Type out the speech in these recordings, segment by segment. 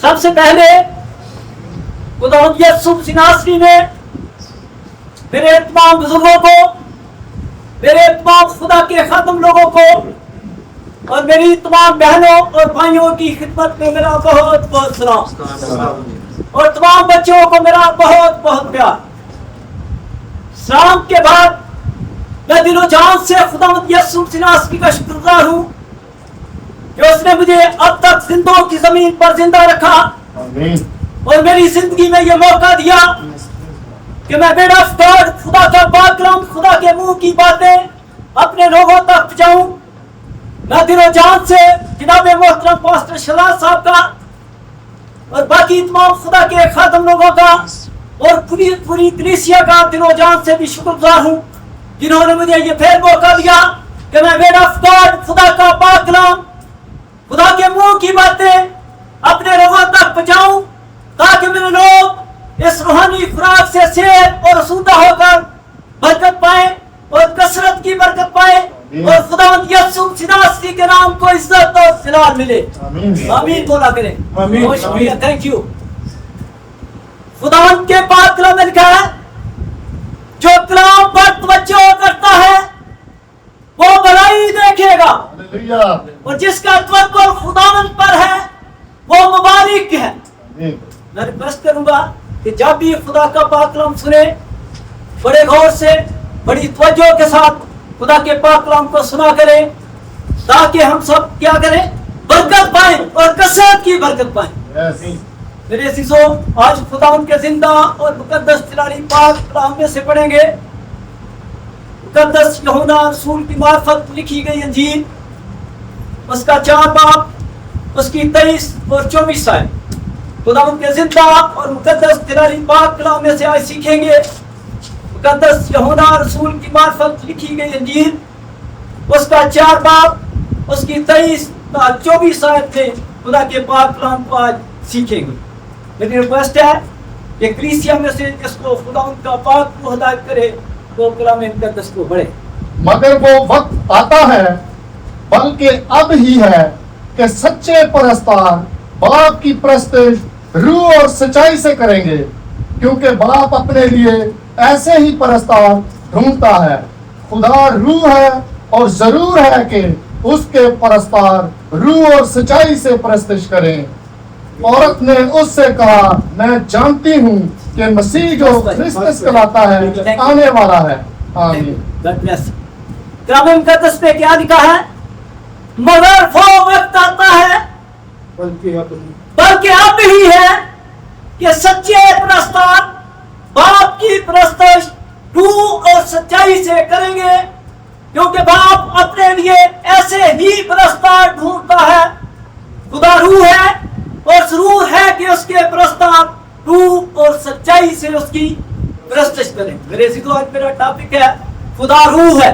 सबसे पहले खुदावंद यीशु मसीह नासरी ने मेरे तमाम बुजुर्गों को, मेरे तमाम खुदा के खादम लोगों को और मेरी तमाम बहनों और भाइयों की खिदमत में मेरा बहुत बहुत सलाम और तमाम बच्चों को मेरा बहुत बहुत प्यार। सलाम के बाद मैं दिलो जान से खुदावंद यीशु मसीह नासरी का शुक्रगुजार हूँ कि उसने मुझे अब तक जिंदों की जमीन पर जिंदा रखा और मेरी जिंदगी में ये मौका दिया कि मैं बेड ऑफ गॉड, खुदा का पाकलाम, खुदा के मुंह की बातें अपने लोगों तक पहुंचाऊं। मैं दिलो जान से जनाब मोहतरम पास्टर शलाल साहब का और बाकी तमाम खुदा के खादम लोगों का और पूरी कलीसिया का दिलो जान से भी शुक्रगुजार हूँ जिन्होंने मुझे ये फिर मौका दिया कि मैं बेड ऑफ गॉड, खुदा का पाकलाम, खुदा के मुंह की बातें अपने लोगों तक पहुंचाऊं ताकि मेरे लोग इस रूहानी खुराक से सेहत और सूदा होकर बरकत पाए और कसरत की बरकत पाए और खुदावंद यीशु मसीह नासरी के नाम को इज्जत और जलाल मिले। आमीन बोला करें। बहुत शुक्रिया, थैंक यू। खुदावंद के पाक कलाम में लिखा है, जो कलाम पर तवज्जो करता है वो भलाई देखेगा और जिसका तवक्कुल खुदावंद पर है वो मुबारक है। मैं रिक्वेस्ट करूंगा कि जब भी खुदा का पाक कलाम सुने बड़े गौर से, बड़ी तवज्जो के साथ खुदा के पाक कलाम को सुना करें ताकि हम सब क्या करें, बरकत पाएं और कसरत की बरकत पाएं। मेरे अजीजों, आज खुदावंद के जिंदा और मुकद्दस तिलारी पाक कलाम में से पढ़ेंगे मुकद्दस यूहन्ना रसूल की मार्फत लिखी गई इंजील, उसका 4 बाब, उसकी 23 और 24 आयत। खुदावंद के जिंदा और मुकद्दस तिलारी पाक कलाम में से आज सीखेंगे मुकद्दस यूहन्ना रसूल की मार्फत लिखी गई इंजील, उसका 4 बाब, उसकी 23 और 24 आयत से खुदा के पाक कलाम को आज सीखेंगे। मेरी रिक्वेस्ट है कि कलीसिया में से जिसको खुदावंद का पाक रूह हिदायत करे वो कलाम मुकद्दस को पढ़े। मगर वो वक्त आता है, बल्कि अब ही है, कि सच्चे परस्तार बाप की परस्तिश रूह और सच्चाई से करेंगे, क्योंकि बाप अपने लिए ऐसे ही परस्तार ढूंढता है। खुदा रूह है और जरूर है कि उसके परस्तार रूह और सच्चाई से परस्तिश करें। औरत ने उससे कहा, मैं जानती हूँ कि मसीह जो क्रिस्मस कहलाता है आने वाला है। आमीन। कलाम मुकद्दस में क्या लिखा है? मगर वो वक्त आता है, बल्कि अब ही है, कि सच्चे परस्तार बाप की परस्तिश रूह और सच्चाई से करेंगे, क्योंकि बाप अपने लिए ऐसे ही परस्तार ढूंढता है। खुदा रूह है और जरूर है कि उसके परस्तार रूह और सच्चाई से उसकी परस्तिश करें। मेरे अजीजों, आज मेरा टॉपिक है खुदा रूह है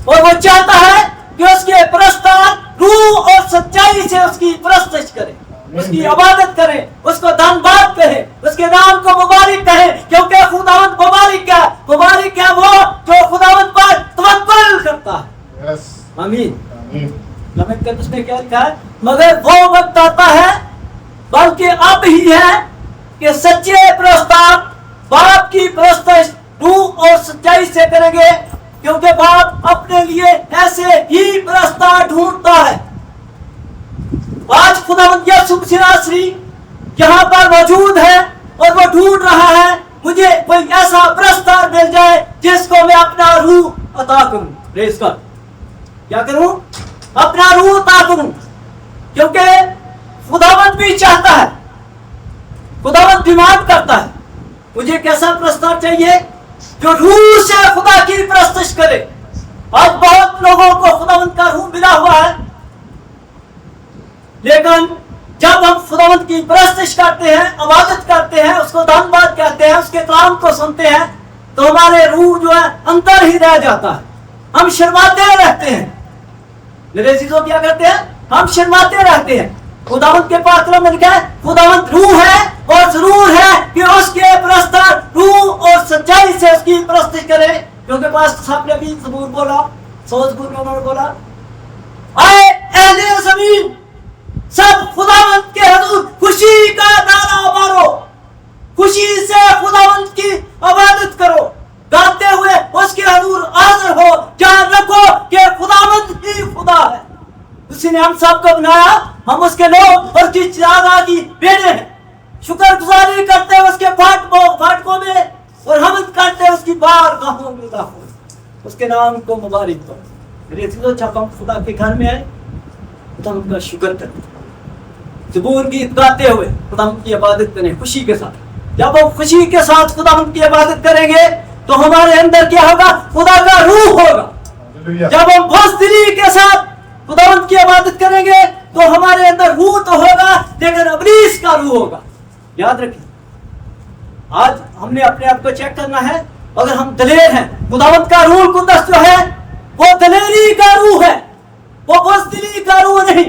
और वो चाहता है कि उसके परस्तार रूह और सच्चाई से उसकी परस्तिश करें, उसकी इबादत करें, उसको धन्यवाद कहें, उसके नाम को मुबारक कहें, क्योंकि खुदावंद मुबारक है। मुबारक है वो जो खुदावंद पर तवक्कुल करता है। आमीन। कलाम मुकद्दस में क्या लिखा है? मगर वो वक्त आता है, बल्कि अब ही है, कि सच्चे परस्तार बाप की परस्तिश रूह और सच्चाई से करेंगे, क्योंकि बाप अपने लिए ऐसे ही परस्तार ढूंढता है। आज खुदावंद यीशु मसीह नासरी यहाँ पर मौजूद है और वो ढूंढ रहा है मुझे कोई ऐसा परस्तार मिल जाए जिसको मैं अपना रूह अता करूं। Praise God. क्या करूं? अपना रूह अता करूं, क्योंकि खुदावंद भी चाहता है, खुदावंद डिमांड करता है, मुझे कैसा परस्तार चाहिए जो रूह से खुदा की परस्तिश करे। आज बहुत लोगों को खुदावंद का रूह मिला हुआ है, लेकिन जब हम खुदावंद की परस्तिश करते हैं, इबादत करते हैं, उसको धन्यवाद कहते हैं, उसके कलाम को सुनते हैं, तो हमारे रूह जो है अंदर ही रह जाता है, हम शर्माते रहते हैं। मेरे अजीजों, क्या करते हैं? हम शर्माते रहते हैं। खुदावंद के पाक कलाम में लिखा है खुदावंद रूह है और जरूर है कि उसके परस्तार रूह और सच्चाई से उसकी परस्तिश करे, क्योंकि पास्टर साहब ने भी ज़बूर बोला, 100 ज़बूर में उन्होंने बोला, आए अहले ज़मीन सब खुदावंद के हुजूर खुशी बाप को बनाया, हम उसके लोग और उसकी चारा की बेड़े हैं। शुक्र गुजारी करते हैं उसके फाटकों में और हम करते हैं उसकी बारगाहों में दाखिल। उसके नाम को मुबारक हो। मेरे अजीजों, जब हम खुदा के घर में आए तो हम उनका शुक्र करते, ज़बूर गीत गाते हुए खुदा की इबादत करें खुशी के साथ। जब हम खुशी के साथ खुदा की इबादत करेंगे तो हमारे अंदर क्या होगा? खुदा का रूह होगा। जब हम बुज़दिली के साथ खुदा की इबादत करेंगे तो हमारे अंदर रूह तो होगा, लेकिन इब्लीस का रूह होगा। याद रखिए, आज हमने अपने आप को चेक करना है। अगर हम दलेर हैं, खुदावंत का रूह कुदस जो है वो दलेरी का रूह है, वो बुज़दिली का रूह नहीं।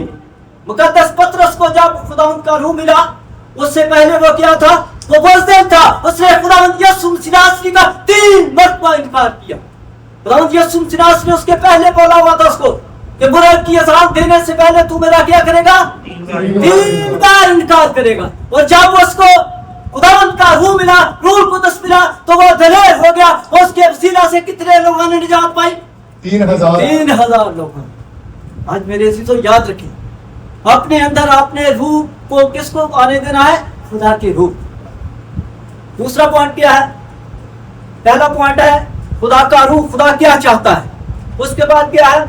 मुकद्दस पतरस को जब खुदावंत का रूह मिला, उससे पहले वो क्या था? वो बुज़दिल था। उसने खुदावंत यीशु मसीह का 3 मरतबा इनकार किया। खुदावंत यीशु मसीह ने उसके पहले बोला हुआ था उसको कि बुराई की अज़ाब देने से पहले तू मेरा क्या करेगा? 3 बार इनकार करेगा। और जब उसको खुदावंत का रूह मिला, रूह कुदस मिला, तो वो दलेर हो गया। उसके वसीला से कितने लोगों ने निजात पाई? 3000 लोगों। आज मेरे अजीजों, याद रखिए, अपने अंदर अपने रूह को किसको आने देना है? खुदा के रूह। दूसरा पॉइंट क्या है? पहला पॉइंट है खुदा का रूह, खुदा क्या चाहता है। उसके बाद क्या है?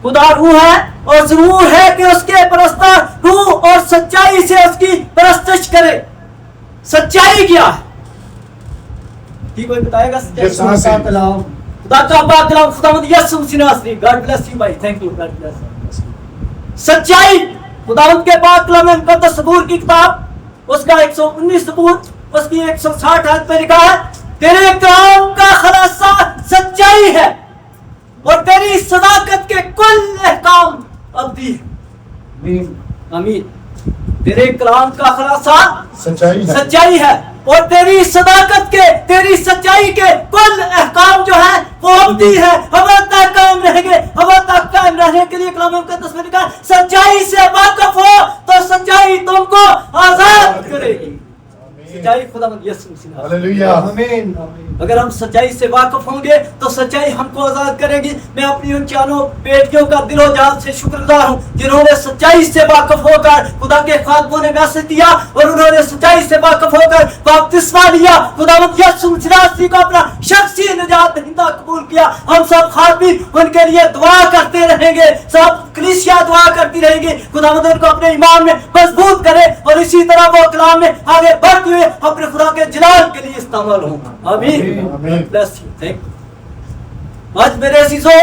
खुदा रूह है और जरूर है कि उसके परस्तर रूह और सच्चाई से उसकी परस्तिश करे। सच्चाई क्या है? ठीक, कोई बताएगा? खुदा का पाक कलाम खुदावंद यीशु मसीह नासरी। गॉड ब्लेस यू भाई, थैंक यू, गॉड ब्लेस। सच्चाई खुदावंद के पाक कलाम में मुकद्दस ज़बूर की किताब उसका 119 ज़बूर उसकी 160 आयत में लिखा है, तेरे कलाम का खुलासा सच्चाई है और तेरी सदाकत के कुल अहकाम अब्दी है। आमीन। तेरे कलाम का खुलासा सच्चाई है और तेरी सदाकत के, तेरी सच्चाई के कुल अहकाम जो है वो अब्दी है, हमें तक कायम रहेंगे। हमें तक कायम रहने के लिए कलाम मुकद्दस में लिखा है, सच्चाई से वाकिफ हो तो सच्चाई तुमको आजाद करेगी। सच्चाई खुदावंद यीशु मसीह। हालेलुया, आमीन। अगर हम सच्चाई से वाकिफ होंगे तो सच्चाई हमको आजाद करेगी। मैं अपनी उन चारों बेटियों का दिलो जान से शुक्रगुजार हूँ जिन्होंने सच्चाई से वाकिफ होकर खुदा के खादमों ने मैसेज दिया और उन्होंने सच्चाई से वाकिफ होकर बपतिस्मा लिया, खुदावंद यीशु मसीह को अपना शख्सी निजात दहिंदा कबूल किया। हम सब खादमीन उनके लिए दुआ करते रहेंगे, सब कलीसिया दुआ करती रहेगी। खुदावंद उनको अपने ईमान में मजबूत करे और इसी तरह वो कलाम में आगे बढ़ते हुए अपने खुदा के जलाल के लिए इस्तेमाल होगा। आमीन। Bless you, thank you. आज मेरे अजीजों,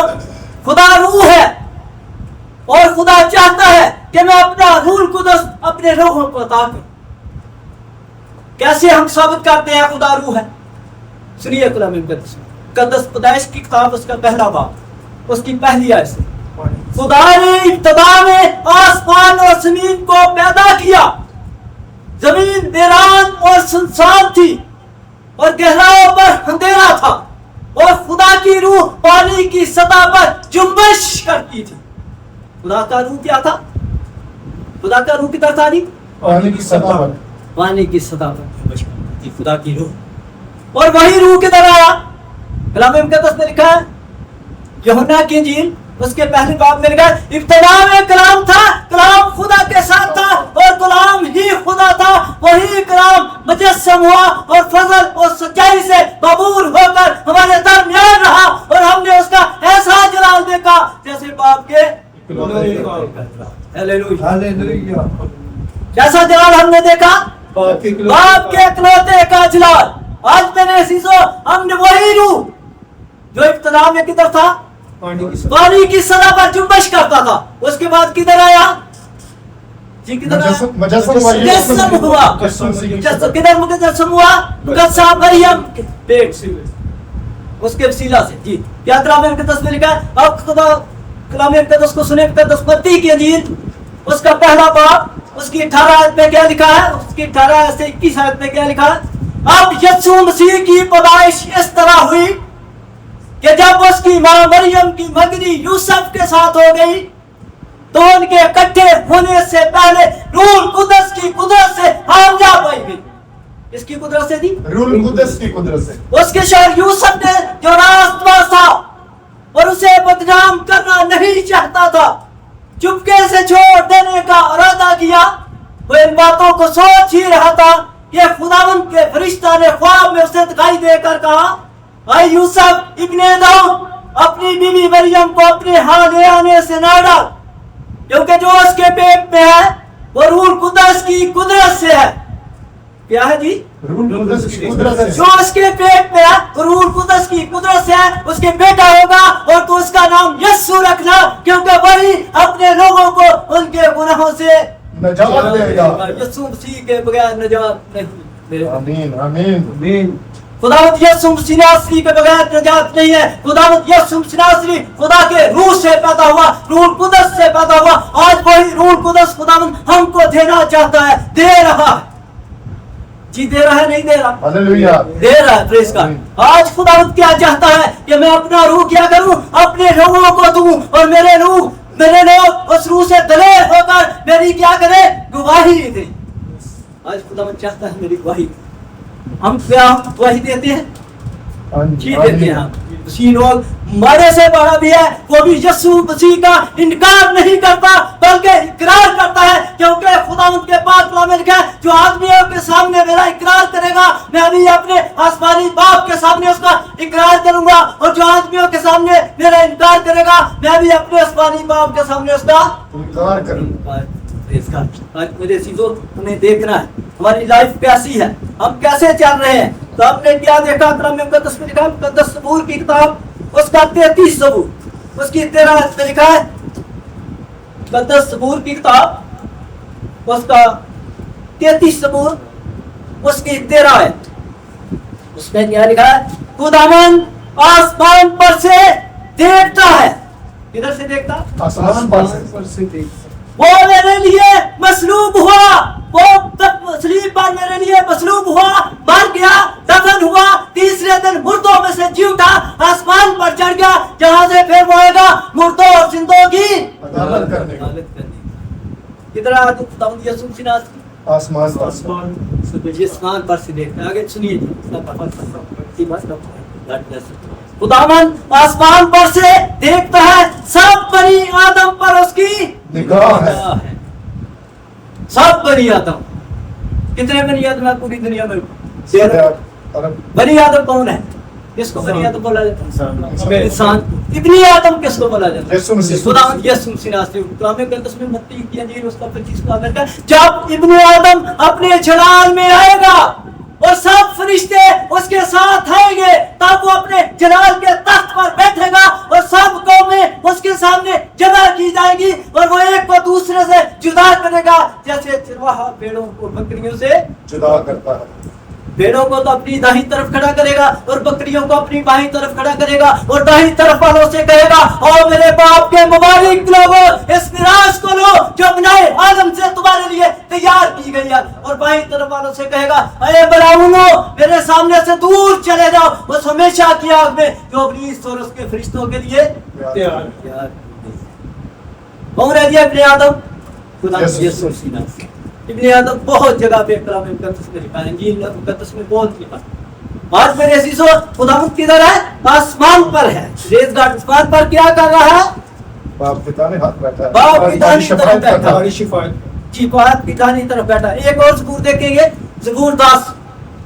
खुदा रूह है और खुदा चाहता है कि मैं अपना रूह कुदस अपने रूहों को अता करूं। कैसे हम साबित करते हैं खुदा रूह है? सुनिए कलाम मुकद्दस पैदाइश की किताब उसका पहला बाब उसकी पहली आयत से, खुदा ने इब्तिदा में आसमान और जमीन को पैदा किया। जमीन वीरान और सुनसान थी और गहराइयों पर अंधेरा था और खुदा की रूह पानी की सतह पर जुम्बिश करती थी। खुदा का रूह क्या था? खुदा का रूह किधर था? पानी की सतह पर, पानी की सतह पर जुम्बिश करती थी खुदा की रूह। और वही रूह किधर आया? कलाम मुकद्दस में लिखा है, यूहन्ना की इंजील उसके पहले बाब में लिखा है, इब्तिदा में कलाम था, कलाम खुदा के साथ था और कलाम ही खुदा था। वही कलाम मुजस्सम हुआ और फजल और सच्चाई से बबूर होकर हमारे दरमियान रहा और हमने उसका ऐसा जलाल देखा जैसे बाप के। Hallelujah, hallelujah. जैसा जलाल हमने देखा बाप के इकलौते का जलाल। आज मेरे अजीजों, हमने वही रूह जो इब्तिदा में किधर था? पानी की सतह पर जुम्बिश करता था, उसके बाद किधर आया? जी किधर आया? मुजस्सम हुआ। किधर मुजस्सम हुआ? मुकद्दसा मरियम के पेट से, उसके वसीला से। जी क्या कलाम मुकद्दस में लिखा है? अब खुदा कलाम मुकद्दस को सुने। मुकद्दस मत्ती की इंजील उसका पहला बाब उसकी 18 आयत में क्या लिखा है? उसकी 18 से 21 आयत में क्या लिखा है? अब यीशु मसीह की पैदाइश इस तरह हुई कि जब उसकी मां मरियम की मगनी यूसुफ के साथ हो गई तो उनके इकट्ठे होने से पहले रूह कुदस की कुदरत से हामजा पाई गई। इसकी कुदरत से थी, रूह कुदस की कुदरत से। उसके शौहर यूसुफ ने जो रास्तबाज था और उसे बदनाम करना नहीं चाहता था, चुपके से छोड़ देने का इरादा किया, वो इन बातों को सोच ही रहा था कि खुदावंद के फरिश्ता ने ख्वाब में उसे दिखाई देकर कहा, ऐ यूसुफ इब्ने दाऊद, अपनी बीवी मरियम को अपने यहाँ ले आने से ना डाल, क्योंकि जो उसके पेट में है वो रूह कुदस की कुदरत से है। क्या है जी? जो उसके पेट में है वो रूह कुदस की कुदरत से है, उसके बेटा होगा और तो उसका नाम यीशु रखना, क्योंकि वही अपने लोगों को उनके गुनाहों से नजात देगा। यीशु मसीह के बगैर नजात नहीं। आमीन आमीन। खुदावंद यीशु मसीह नासरी के बगैर नजात नहीं है। खुदावंद यीशु मसीह नासरी खुदा के रूह से पैदा हुआ, रूह कुदस से पैदा हुआ। आज वही रूह कुदस खुदावंद हमको देना चाहता है, दे रहा है जी, दे रहा है नहीं दे रहा? हालेलुया, दे रहा है। Praise God. आज खुदावंद क्या चाहता है कि मैं अपना रूह क्या करूं, अपने लोगों को दूं, और मेरे लोग उस रूह से दलेर होकर मेरी क्या करे, गवाही दे। आज खुदावंद चाहता है मेरी गवाही। हम क्या गवाही देते हैं? जी देते हैं। हम मसीह लोग मरे से बड़ा भी है, वो भी यीशु मसीह का इनकार नहीं करता बल्कि इकरार करता है, क्योंकि खुदावंद के पाक कलाम में लिखा है, जो आदमियों के सामने मेरा इकरार करेगा मैं भी अपने आसमानी बाप के सामने उसका इकरार करूंगा, और जो आदमियों के सामने मेरा इनकार करेगा मैं भी अपने आसमानी बाप के सामने उसका इनकार करूंगा। आज मेरे चीजों हमें देखना है हमारी लाइफ कैसी है, हम कैसे चल रहे हैं। तो हमने क्या देखा, कलाम मुकद्दस में लिखा, मुकद्दस सबूर की किताब उसका 33 सबूर उसकी 13 में लिखा है। मुकद्दस सबूर की किताब उसका 33 सबूर उसकी 13 है। उसमें क्या लिखा है, खुदावंद आसमान पर से देखता है। किधर से देखता? आसमान पर से देखता। वो मेरे लिए मसलूब हुआ, वो तस्लीब पर मेरे लिए मसलूब हुआ, मर गया, दफन हुआ, तीसरे दिन मुर्दों में से जी उठा, आसमान पर चढ़ गया, जहां से फिर वो आएगा मुर्दों और जिंदों की अदालत करने। किधर खुदावंद यीशु मसीह नासरी आसमान पर से देखता है। आगे सुनिए खुदावंद आसमान पर से देखता है, सब बनी आदम पर उसकी निगाह है। सब बनी आदम। कितने बनी आदम है पूरी दुनिया में? अरब। बनी आदम कौन है? किसको बनी आदम बोला जाता है? इंसान। इतनी आदम किसको बोला जाता है? यीशु मसीह। खुदावंद यीशु मसीह नासरी कलाम मुकद्दस में मत्ती की अंजील उसका 25 का है, जब इब्ने आदम अपने जलाल में आएगा और सब फरिश्ते उसके साथ आएंगे, तब वो अपने जलाल के तख्त पर बैठेगा और सब कौमें उसके सामने जमा की जाएगी, और वो एक को दूसरे से जुदा करेगा, जैसे चरवाहा भेड़ों को बकरियों से जुदा करता है। भेड़ों को तो अपनी दाहिनी तरफ खड़ा करेगा और बकरियों को अपनी बाईं तरफ खड़ा करेगा, और दाहिनी तरफ वालों से कहेगा, और मेरे बाप के मुबारक लोगों, इस मिराज को लो जो बनाए आदम से तुम्हारे लिए तैयार की गई है, और बाईं तरफ वालों से कहेगा, अरे बलाउनो, मेरे सामने से दूर चले जाओ, उस हमेशा की आग में जो इब्लीस और उसके फरिश्तों के लिए तैयार। कौन रह गया इब्ने आदम? खुदा यीशु मसीह। इब्ने आदम बहुत जगह पे कलाम मुकद्दस में लिखा है, इंजील मुकद्दस में बहुत लिखा है। आज मेरे अजीजों, खुदावंद किधर है? आसमान पर है। Praise God. आसमान पर क्या कर रहा है? बाप की दाहिने हाथ बैठा है। बाप की दाहिनी तरफ बैठा है। जी, बाप की दाहिनी तरफ बैठा है। एक और ज़बूर देखेंगे, ज़बूर 10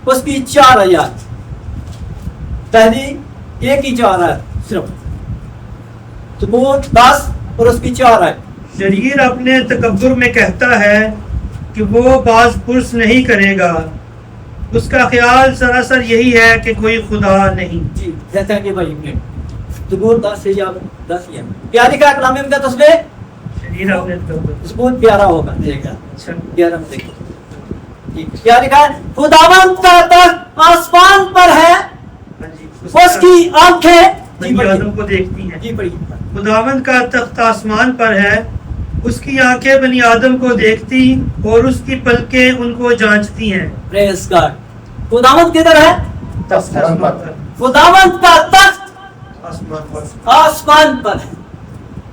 उसकी 4 आयत। पहली एक ही 4 आयत सिर्फ, ज़बूर 10 और उसकी 4 आयत। शरीर अपने तकब्बुर में कहता है कि वो बाज पुरस नहीं करेगा, उसका ख्याल सरासर यही है कि कोई खुदा नहीं। जी कहते हैं कि भाई ज़बूर 10 से या 10 ही है। क्या लिखा है कलाम मुकद्दस में? शरीर अपने तकब्बुर। ज़बूर 11 होगा, देखिएगा अच्छा, 11 में देखिए क्या लिखा है, खुदावंद का तख्त आसमान पर है, हाँ जी, उसकी आंखें बनी आदम को देखती हैं। जी पढ़िए। खुदावंद का तख्त आसमान पर है, उसकी आंखें बनी आदम को देखती और उसकी पलकें उनको जांचती हैं। Praise God. खुदावंद किधर है? आसमान पर। खुदावंद का तख्त आसमान पर, आसमान पर है,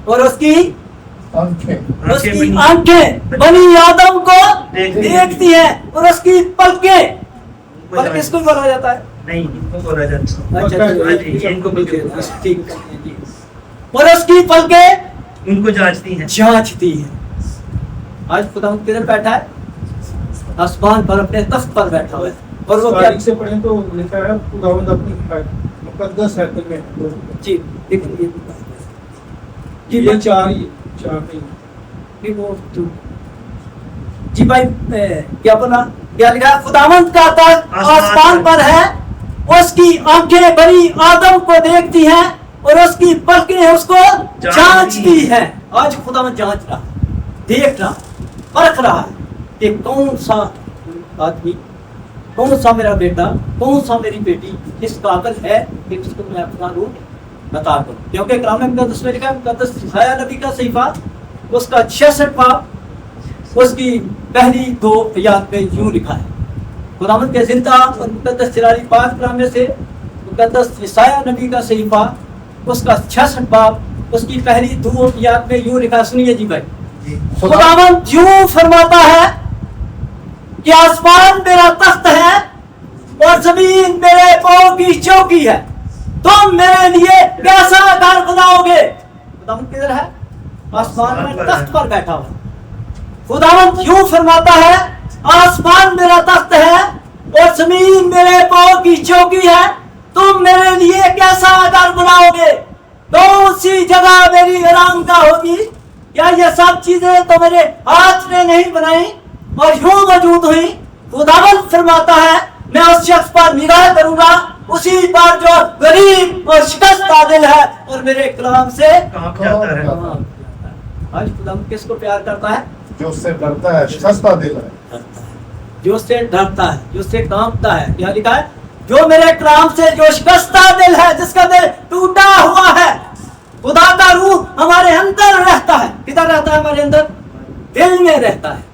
और उसकी आंखें आंखें बनी आदम को देखती देखती हैं, और उसकी पलकें। पलकें किसको बोला जाता है? नहीं, इनको बोला जाता है। अच्छा, हाँ जी, इनको बोलते हैं। ठीक है जी। और उसकी पलकें उनको जांचती हैं। जांचती है। आज खुदा किधर बैठा है? आसमान पर अपने तख्त पर बैठा हुआ है। और वो क्या तारीख से पढ़ें तो लिखा है खुदावंद अपनी मुकद्दस हैकल में। जी देखिए ये चार नहीं। कि वो तो जी भाई क्या बोला, क्या लिखा? खुदावंद का तख्त आसमान पर है, उसकी आंखें बड़ी आदम को देखती हैं और उसकी पलकें उसको जांचती हैं। आज खुदावंद जांच रहा, देख रहा, परख रहा है कि कौन सा आदमी, कौन सा मेरा बेटा, कौन सा मेरी बेटी इस काबिल है कि उसको मैं अपना रूप बता दूं। क्योंकि कलाम मुकद्दस में लिखा है, मुकद्दस यशायाह नबी का सहीफा उसका 66 बाब उसकी पहली 2 आयत में यूं लिखा है। खुदावंद के जिंदा और मुकद्दस चिरारी पाक कलाम में से मुकद्दस यशायाह नबी का सहीफा उसका 66 बाब उसकी पहली 2 आयत में यूं लिखा। सुनिए जी भाई, खुदावंद यूं फरमाता है कि आसमान मेरा तख्त है और जमीन मेरे पांव की चौकी है, तुम मेरे लिए कैसा घर बनाओगे? खुदावंद किधर है? आसमान में तख्त पर बैठा हुआ। खुदावंद यूं फरमाता है, आसमान मेरा तख्त है और जमीन मेरे पांव की चौकी है, तुम मेरे लिए कैसा घर बनाओगे? कौन सी जगह मेरी आराम का होगी? क्या ये सब चीजें तो मेरे हाथ ने नहीं बनाई और यूं मौजूद हुई? खुदावंद फरमाता है, मैं उस शख्स पर निगाह करूंगा, उसी पर जो गरीब और शिकस्त दिल है और मेरे कलाम से कांप जाता है। आज खुदावंद किसको प्यार करता है? जो उससे डरता है, शिकस्ता दिल है, जो उससे डरता है, जो उससे कांपता है। क्या लिखा है? जो मेरे कलाम से जो शिकस्ता दिल है, जिसका दिल टूटा हुआ है। खुदा का रूह हमारे अंदर रहता है। किधर रहता है? हमारे अंदर, दिल में रहता है।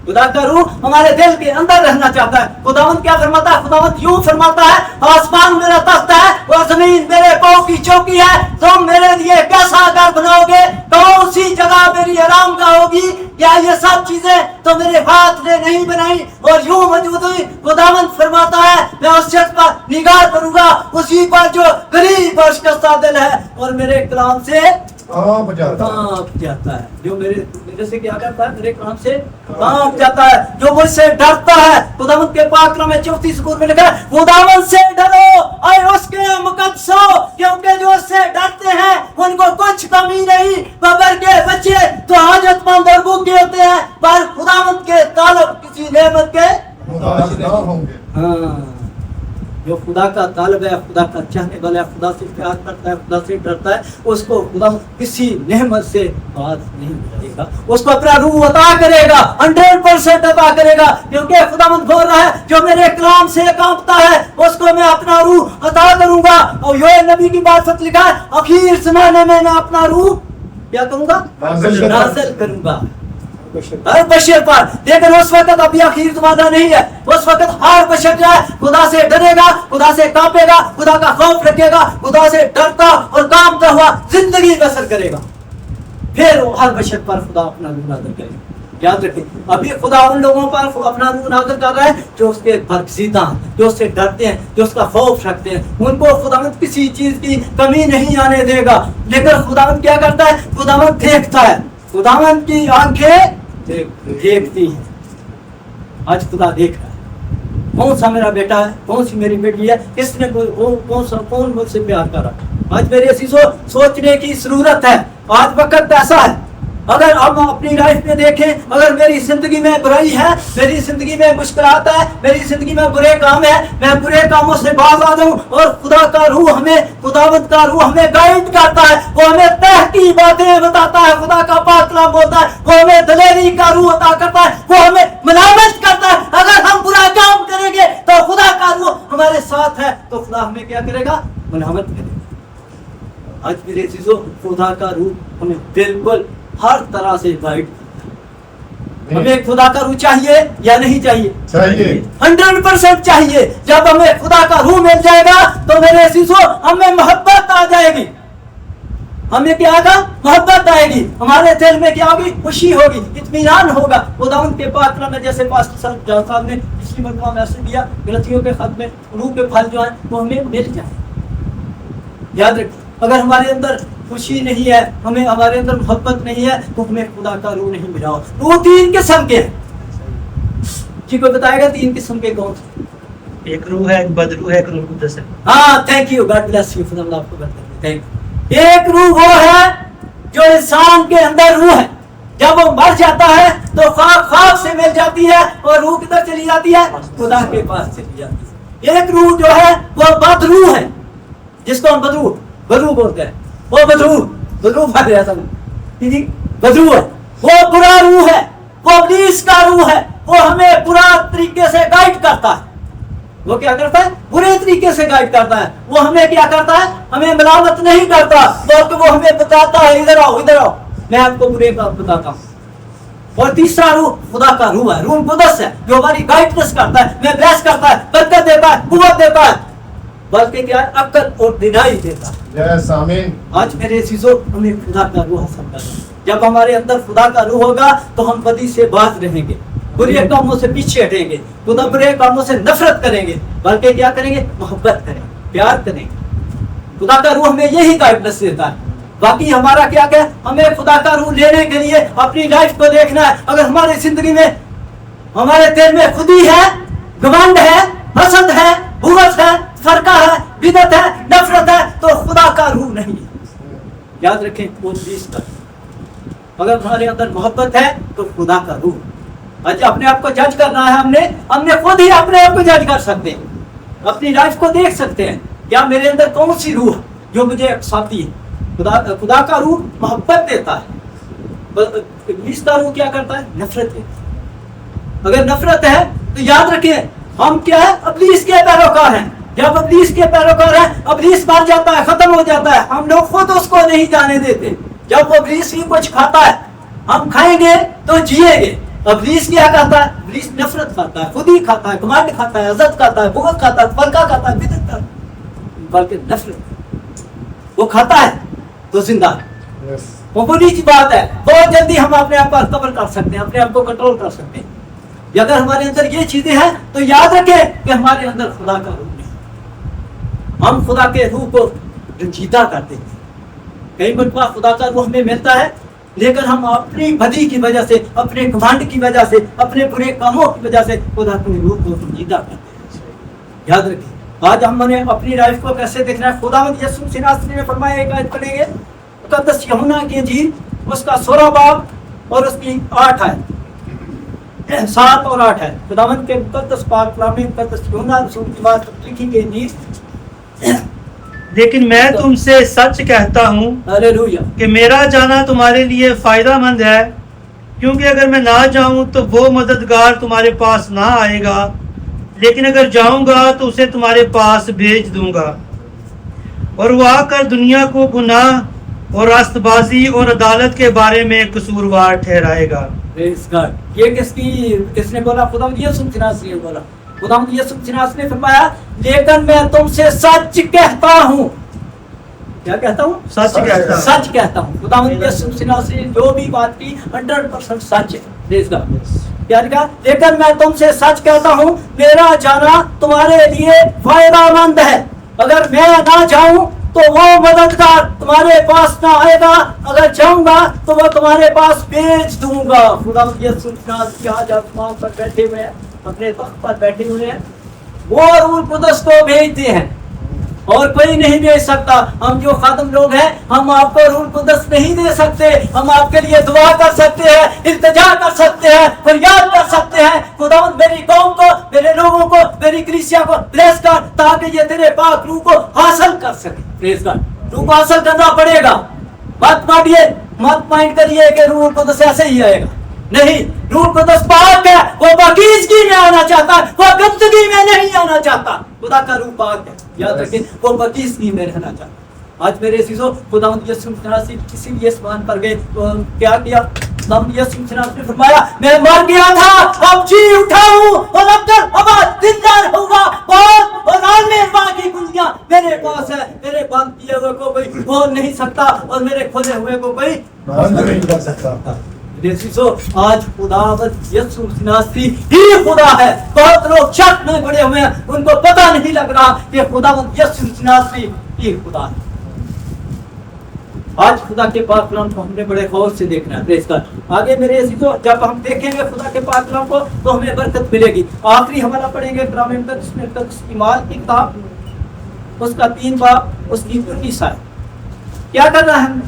खुदा का रूह हमारे दिल के अंदर रहना चाहता है। खुदावंद क्या फरमाता है? खुदावंद यूं फरमाता है, आसमान मेरा तख्त है और जमीन मेरे पांव की चौकी है, तुम मेरे लिए कैसा घर बनाओगे? कौन सी जगह मेरी आराम का होगी? क्या ये सब चीजें तो मेरे हाथ ने नहीं बनाई और यूं मौजूद हुई? खुदावंद फरमाता है, मैं उस शख्स पर निगाह करूंगा, उसी पर जो गरीब और शिकस्ता दिल है और मेरे कलाम से कांप जाता है। कांप जाता है। जो मेरे से क्या करता है? मेरे काम से कांप जाता है। जो मुझसे डरता है, खुदावंद के पाक कलाम में 34 सूरत में लिखा है, खुदावंद से डरो और उसके मुकद्दसों, क्योंकि जो उससे डरते हैं उनको कुछ कमी नहीं। कब्र के बच्चे तो हाजतमंद और भूखे होते हैं, पर खुदावंद के तालब किसी नेमत के मुताज ना होंगे। हाँ, जो खुदा का तालब है, खुदा का चाहने वाला है, खुदा से प्यार करता है, खुदा से डरता है, उसको खुदा किसी नेमत से बात नहीं करेगा, उसको अपना रूह अता करेगा, 100% अता करेगा। क्योंकि खुदावंद बोल रहा है, जो मेरे कलाम से कांपता है उसको मैं अपना रूह अता करूंगा। और योएल नबी की बात लिखा है, आखिर ज़माने में मैं अपना रूह क्या करूंगा? नाज़िल करूंगा हर बशर पर। लेकिन उस वक्त अभी आखिर ज़माना नहीं है। उस वक्त हर बशर जो है खुदा से डरेगा, खुदा से कांपेगा, खुदा का खौफ रखेगा, खुदा से डरता और कांपता हुआ जिंदगी बसर करेगा। फिर वो हर बशर पर खुदा अपना रूह नाज़िल करेगा। याद रखें, अभी खुदा उन लोगों पर अपना रूह नाज़िल कर रहा है जो उसके बरगज़ीदा, जो उससे डरते हैं, जो उसका खौफ रखते हैं। उनको खुदावंद किसी चीज की कमी नहीं आने देगा। लेकिन खुदावंद क्या करता है? खुदावंद देखता है, खुदावंद की आंखें देखती है। आज खुदा देख रहा है कौन सा मेरा बेटा है, कौन सी मेरी बेटी है, किसने कौन मुझसे प्यार कर रहा है। आज मेरे ऐसी सोचने की जरूरत है। आज वक्त ऐसा है, अगर हम अपनी लाइफ में देखें, अगर मेरी जिंदगी में बुराई है, मेरी जिंदगी में मुश्किलात है, मेरी जिंदगी में बुरे काम है, मैं बुरे कामों से बाज आ जाऊं और खुदा का रूह हमें, खुदावंद का रूह हमें गाइड करता है, वो हमें तह की बातें बताता है। खुदा का पाक कलाम बोलता है, वो हमें दलेरी का रूह अता करता है, वो हमें मलामत करता है। अगर हम बुरा काम करेंगे तो खुदा का रूह हमारे साथ है, तो खुदा हमें क्या करेगा? मलामत करेगा। आज मेरे चीजों, खुदा का रूह हमें बिल्कुल हर तरह से गाइड। हमें खुदा का रूह चाहिए या नहीं चाहिए? चाहिए, 100% चाहिए। जब हमें खुदा का रूह मिल जाएगा तो मेरे शीशो हमें मोहब्बत आ जाएगी। हमें क्या आएगा? मोहब्बत आएगी। हमारे दिल में क्या होगी? खुशी होगी, इत्मीनान होगा। खुदावंद के पाक कलाम में, जैसे पास्टर साहब ने पिछली मरतबा मैसेज दिया, गलतियों के खत में रूह के फल जो है वो हमें मिल जाए। याद रखिए, अगर हमारे अंदर खुशी नहीं है, हमें हमारे अंदर मोहब्बत नहीं है, तो हमें खुदा का रूह नहीं मिला। रूह 3 किस्म के हैं। जी को बताएगा 3 किस्म के कौन से? एक रूह है, एक बदरूह है, एक रूह कुद्दस है। हाँ, thank you, God bless you, खुदा आपको बरकत दे, थैंक यू। एक रूह वो है जो इंसान के अंदर रूह है, जब वो मर जाता है तो खाक से मिल जाती है और रूह किधर चली जाती है? खुदा के पास चली जाती है। एक रूह जो है वो बदरूह है, जिसको हम बदरू बोलते हैं, वो बदरू फट गया था, बदरू है, वो बुरा रूह है, वो इब्लीस का रूह है, वो हमें बुरा तरीके से गाइड करता है। वो क्या करता है? बुरे तरीके से गाइड करता है। वो हमें क्या करता है? हमें मलामत नहीं करता, बल्कि वो हमें बताता है इधर आओ, मैं आपको बुरे का बताता हूँ। और तीसरा रूह खुदा का रूह है, रूह कुदस है, जो हमारी गाइडेंस करता है, हमें ब्लेस करता है, बरकत देता है, कुव्वत देता है, बल्कि क्या है? अक्ल और दिनाई देता है। यस, आमीन। आज मेरे चीजों हमें खुदा का रूह हासिल करना है। जब हमारे अंदर खुदा का रूह होगा तो हम बदी से बाज रहेंगे, बुरे कामों से पीछे हटेंगे, खुदा बुरे कामों से नफरत करेंगे, बल्कि क्या करेंगे? मोहब्बत करेंगे, प्यार करेंगे। खुदा का रूह हमें यही गाइडेंस देता है। बाकी हमारा क्या क्या? हमें खुदा का रूह लेने के लिए अपनी लाइफ को देखना है। अगर हमारी जिंदगी में, हमारे दिल में खुदी है, घमंड है, हसद है, बुग़्ज़ है, फरका है, बिदअत है, नफरत है, तो खुदा का रूह नहीं है। याद रखें, वो इब्लीस का। अगर हमारे अंदर मोहब्बत है तो खुदा का रूह। अच्छा, अपने आप को जज करना है, हमने खुद ही अपने आप को जज कर सकते हैं, अपनी लाइफ को देख सकते हैं, क्या मेरे अंदर कौन सी रूह जो मुझे अक्साती है? खुदा का रूह मोहब्बत देता है, इब्लीस का रूह क्या करता है? नफरत देता है। अगर नफरत है तो याद रखिए, हम क्या है? इब्लीस के पैरोकार हैं। जब इब्लीस के पैरोकार हैं, इब्लीस मर जाता है, खत्म हो जाता है, हम लोग खुद उसको नहीं जाने देते। जब वो इब्लीस ही कुछ खाता है, हम खाएंगे तो जिएंगे। इब्लीस क्या खाता है? इब्लीस नफरत खाता है, खुद ही खाता है, घमंड खाता है, हसद खाता है, बुग़्ज़ खाता है, फरका खाता है, बिदअत खाता है, बल्कि नफरत वो खाता है तो जिंदा है। यस, वो बड़ी सी बात है। बहुत जल्दी हम अपने आप को कवर कर सकते हैं, अपने आप को कंट्रोल कर सकते हैं। अगर हमारे अंदर ये चीजें हैं तो याद रखें कि हमारे अंदर खुदा का रूह नहीं। हम खुदा के रूह को रंजीदा करते हैं। कई मरतबा खुदा का रूह हमें मिलता है, लेकिन हम अपनी बदी की वजह से, अपने घमंड की वजह से, अपने बुरे कामों की वजह से खुदा के रूह को रंजीदा करते हैं। याद रखिए, आज हमने अपनी लाइफ को कैसे देखना है? खुदावंद यीशु मसीह ने फरमाया, एक आयत पढ़ेंगे मुकद्दस यूहन्ना की इंजील, उसका 16 बाब और उसकी 8 है, 7 और 8 है। खुदावंद के मुकद्दस पाक कलाम में मुकद्दस यूहन्ना रसूल की बात लिखी गई इंजील। लेकिन मैं तुमसे सच कहता हूँ हालेलुया। कि मेरा जाना तुम्हारे लिए फायदामंद है, क्योंकि अगर मैं ना जाऊं तो वो मददगार तुम्हारे पास ना आएगा, लेकिन अगर जाऊंगा तो उसे तुम्हारे पास भेज दूंगा, और वो आकर दुनिया को गुनाह और रास्तबाजी और अदालत के बारे में कसूरवार ठहराएगा। Praise God. ये किसने बोला? खुदावंद यीशु मसीह ने बोला। खुदावंद यीशु मसीह ने फरमाया, लेकिन मैं तुमसे सच कहता हूँ। क्या कहता हूँ? सच कहता हूँ। सच कहता हूँ। खुदावंद यीशु मसीह ने जो भी बात की 100% सच है। Praise God. क्या लिखा? लेकिन मैं तुमसे सच कहता हूँ, मेरा जाना तुम्हारे लिए फायदामंद है। अगर मैं ना जाऊं तो वो मददगार तुम्हारे पास ना आएगा, अगर जाऊंगा तो वो तुम्हारे पास भेज दूंगा। खुदावंद यीशु मसीह आज आसमान पर बैठे हुए हैं, अपने तख्त पर बैठे हुए हैं, वो रूह कुदस को भेजते हैं और कोई नहीं भेज सकता। हम जो खादम लोग हैं, हम आपको रूह कुदस नहीं दे सकते। हम आपके लिए दुआ कर सकते हैं, इल्तिजा कर सकते हैं, फरियाद कर सकते हैं, खुदावंद मेरी कौम को, मेरे लोगों को, मेरी कलीसिया को ब्लेस कर, ताकि ये तेरे पाक रूह को हासिल कर सके। Praise God. रूह को हासिल करना पड़ेगा। मत मानिए, मत माइंड करिए कि रूह कुदस ऐसे ही आएगा। नहीं, रूह कुदस पाक है, वो पाकीज़गी में आना चाहता है, वो गंदगी में नहीं आना चाहता। खुदा का रूह पाक है, याद रखें, वो पाकीज़गी में रहना चाहता है। आज मेरे अज़ीज़ों, खुदावंद यीशु मसीह किसी भी आसमान पर गए तो क्या किया? खुदावंद यीशु मसीह ने फरमाया, मैं मर गया था, अब जी उठा हूँ, और अब जिंदा रहूंगा। और आलमे माँ की कुंजियां मेरे पास है। मेरे बंद किए हुए को कोई खोल नहीं सकता, और मेरे खोले हुए को कोई बंद नहीं कर सकता। आज खुदावंद यीशु मसीह ही खुदा है। बहुत लोग शक में पड़े हुए हैं, उनको पता नहीं लग रहा कि खुदावंद यीशु मसीह ही खुदा है। आज खुदा के पाक कलाम को हमने बड़े गौर से देखना है। Praise God. आगे मेरे अज़ीज़ों, जब हम देखेंगे खुदा के पाक कलाम को तो हमें बरकत मिलेगी। आखिरी हवाला पढ़ेंगे कलाम मुक़द्दस में ईमाल की किताब, उसका 3 बाब, उसकी 19 आयत। क्या करना है हमें?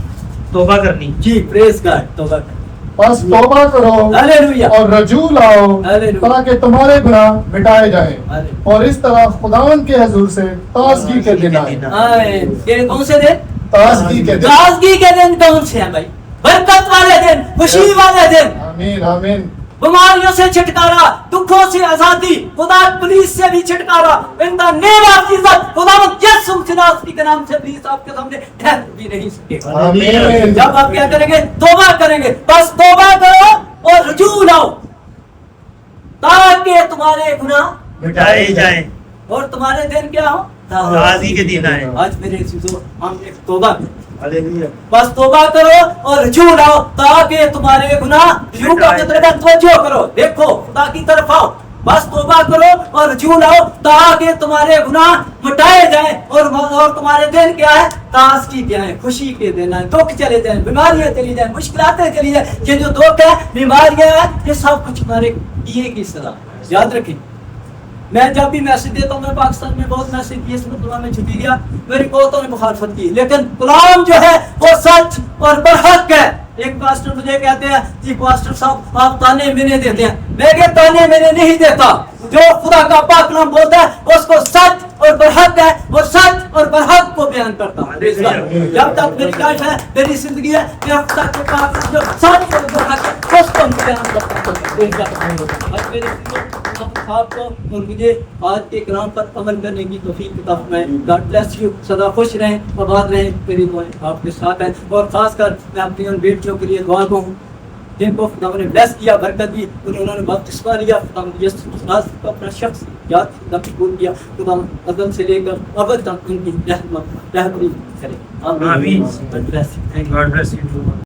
तौबा करनी। जी, प्रेज़ गॉड, तौबा करना। बस तौबा करो हालेलुया। और रजू लाओ हालेलुया। ताकि तुम्हारे गुनाह मिटाए जाएं हालेलुया। और इस तरह खुदावन के हजूर से ताजगी के दिन आए। आए, ये कौन से दिन? ताजगी के दिन। ताजगी के दिन कौन से हैं भाई? बरकत वाले दिन, खुशी वाले दिन, आमीन आमीन। बीमारियों से छुटकारा, दुखों से आजादी, खुदा पुलिस से भी छुटकारा। In the name of Jesus, खुदा यीशु मसीह के नाम से पुलिस आपके सामने ठहर भी नहीं सकेगा। आमीन। जब आप क्या करेंगे? तौबा करेंगे। बस तौबा करो और रुजू लाओ ताकि तुम्हारे गुनाह मिटाए जाएं और तुम्हारे दिन क्या हो? ताजगी के दिन आए। आज मेरे अज़ीज़ों, हम एक तौबा करें। हालेलुया। बस तौबा करो और रुजू लाओ ताकि तुम्हारे गुनाह यूं का मतलब तवज्जो करो, देखो खुदा की तरफ आओ। बस तौबा करो और रुजू लाओ ताकि तुम्हारे गुनाह मिटाए जाएं और तुम्हारे दिन क्या है? ताजगी के हैं, खुशी के दिन है। दुख चले जाएं, बीमारियां चली जाएं, मुश्किलातें चली जाएं। ये जो दुख है, बीमारियां है, ये सब कुछ हमारे किए की सजा। याद रखें, मैं जब भी मैसेज देता हूँ, मैं पाकिस्तान में बहुत मैसेज दिए, इसमें खुदा में छुट्टी दिया, मेरी बहुतों ने मुखालफत की, लेकिन कलाम जो है वो सच और बरहक है। एक पास्टर मुझे कहते हैं कि पास्टर साहब आप ताने मेने देते हैं। मैं क्या ताने मेने नहीं देता, जो खुदा का पाक कलाम बोलता है उसको सच और बरहक है, वो सच और बरहक को बयान करता हूँ। जब तक मेरी लाइफ है, मेरी जिंदगी है, मैं खुदा के पाक जो सच और बरहक है उसको बयान करता हूँ। आज मेरे आपको और मुझे आज के कलाम पर अमल करने की तौफीक अता फरमाए। God bless you. सदा खुश रहें, आबाद रहें। मेरी दुआएं आपके साथ हैं और खासकर मैं अपनी उन बेटियों के लिए दुआ को हूँ जिनको खुदा ने ब्लेस किया, बरकत दी, उन्होंने बपतिस्मा लिया, खुदा ने यीशु मसीह को अपना शख्स याद कबूल किया। खुदा अदम से लेकर अब तक उनकी रहमत रहबरी करे। आमीन। आमीन। God bless you. God bless you.